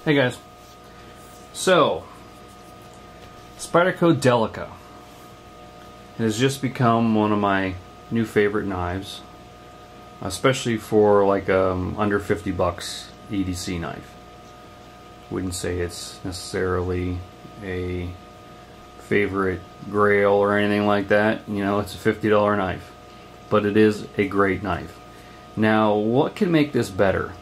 Hey guys, so Spyderco Delica has just become one of my new favorite knives, especially for like under 50 bucks EDC knife. Wouldn't say it's necessarily a favorite grail or anything like that. You know, it's a $50 knife, but it is a great knife. Now, what can make this better?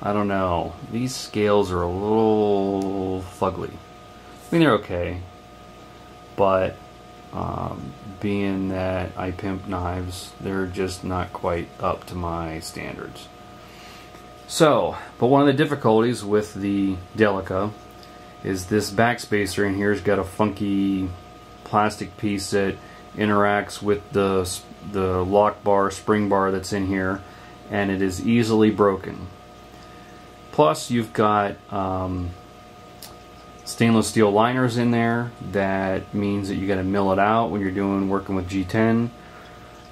I don't know. These scales are a little fugly. I mean, they're okay, but being that I pimp knives, they're just not quite up to my standards. So, but one of the difficulties with the Delica is this backspacer in here has got a funky plastic piece that interacts with the lock bar, spring bar that's in here, and it is easily broken. Plus, you've got stainless steel liners in there. That means that you got to mill it out when you're working with G10.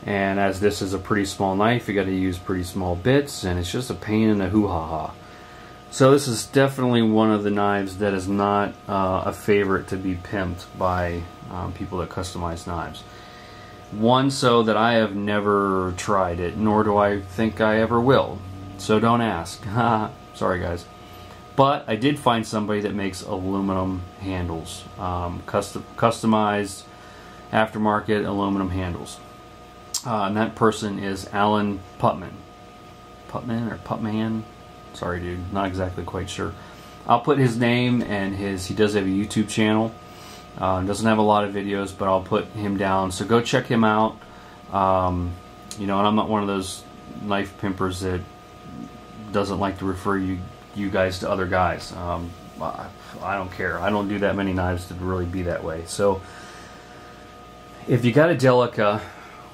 And as this is a pretty small knife, you got to use pretty small bits, and it's just a pain in the hoo-ha-ha. So this is definitely one of the knives that is not a favorite to be pimped by people that customize knives. One, so that I have never tried it, nor do I think I ever will. So don't ask. Sorry guys. But I did find somebody that makes aluminum handles. Customized aftermarket aluminum handles. And that person is Alan Putman. Putman or Putman? Sorry dude, not exactly quite sure. I'll put his name and he does have a YouTube channel. Doesn't have a lot of videos, but I'll put him down. So go check him out. You know, and I'm not one of those knife pimpers that doesn't like to refer you guys to other guys. I don't care. I don't do that many knives to really be that way. So if you got a Delica,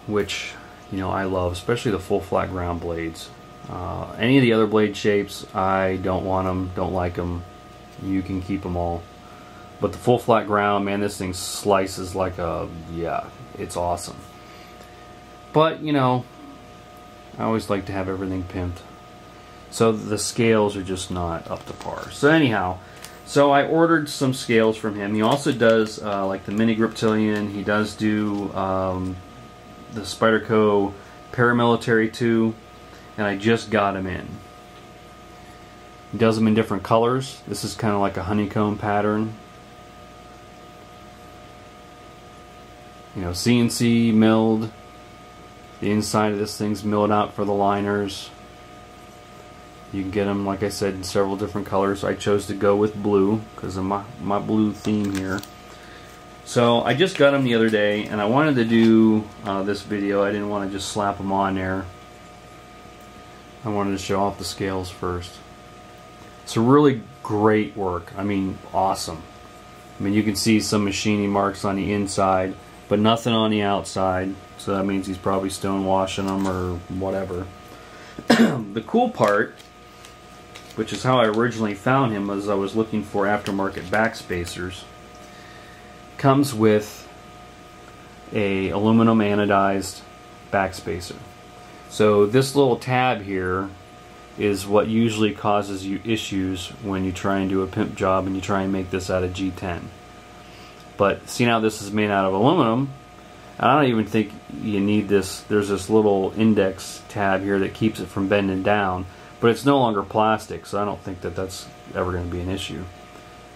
which you know I love, especially the full flat ground blades. Any of the other blade shapes, I don't want them, don't like them. You can keep them all. But the full flat ground, man, this thing slices like a, yeah, it's awesome. But, you know, I always like to have everything pimped. So the scales are just not up to par. So anyhow, so I ordered some scales from him. He also does like the mini Griptilian. He does do the Spyderco Paramilitary 2, and I just got him in. He does them in different colors. This is kind of like a honeycomb pattern. You know, CNC milled. The inside of this thing's milled out for the liners. You can get them, like I said, in several different colors. I chose to go with blue because of my blue theme here. So I just got them the other day, and I wanted to do this video. I didn't want to just slap them on there. I wanted to show off the scales first. It's a really great work. I mean, awesome. I mean, you can see some machining marks on the inside, but nothing on the outside. So that means he's probably stone washing them or whatever. The cool part, which is how I originally found him, was I was looking for aftermarket backspacers, comes with a aluminum anodized backspacer. So this little tab here is what usually causes you issues when you try and do a pimp job and you try and make this out of G10. But see, now this is made out of aluminum. I don't even think you need this. There's this little index tab here that keeps it from bending down, but it's no longer plastic, so I don't think that that's ever going to be an issue.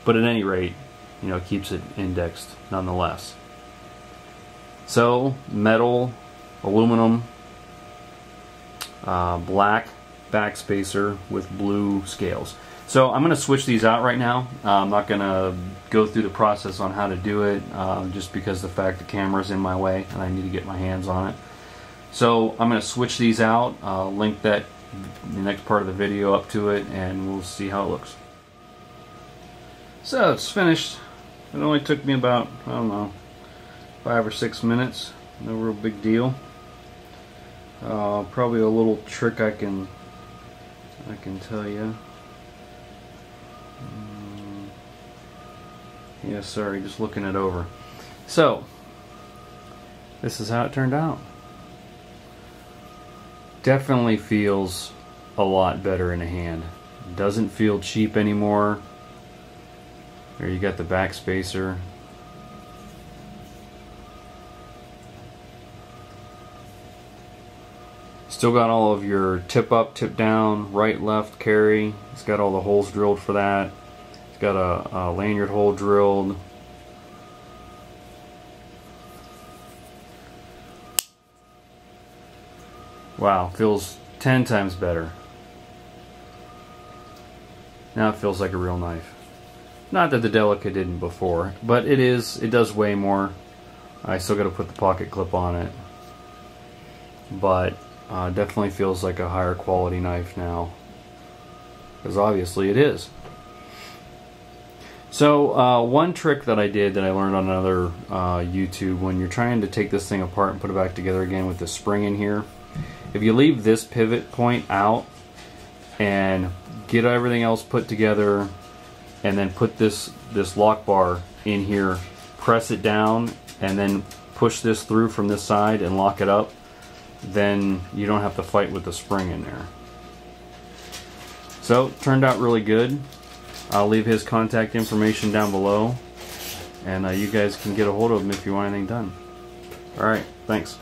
But at any rate, you know, it keeps it indexed nonetheless. So metal, aluminum, black backspacer with blue scales. So I'm going to switch these out right now. I'm not going to go through the process on how to do it, just because the fact the camera's in my way and I need to get my hands on it. So I'm going to switch these out, link that the next part of the video up to it, and we'll see how it looks. So it's finished. It only took me about, I don't know, 5 or 6 minutes. No real big deal. Probably a little trick I can tell you. Yeah, sorry, just looking it over. So, this is how it turned out. Definitely feels a lot better in the hand. Doesn't feel cheap anymore. There you got the back spacer. Still got all of your tip up, tip down, right, left carry. It's got all the holes drilled for that. It's got a lanyard hole drilled. Wow, feels 10 times better. Now it feels like a real knife. Not that the Delica didn't before, but it does weigh more. I still got to put the pocket clip on it. But definitely feels like a higher quality knife now. Because obviously it is. So one trick that I did that I learned on another YouTube, when you're trying to take this thing apart and put it back together again with the spring in here, if you leave this pivot point out and get everything else put together and then put this lock bar in here, press it down and then push this through from this side and lock it up, then you don't have to fight with the spring in there. So it turned out really good. I'll leave his contact information down below, and you guys can get a hold of him if you want anything done. Alright, thanks.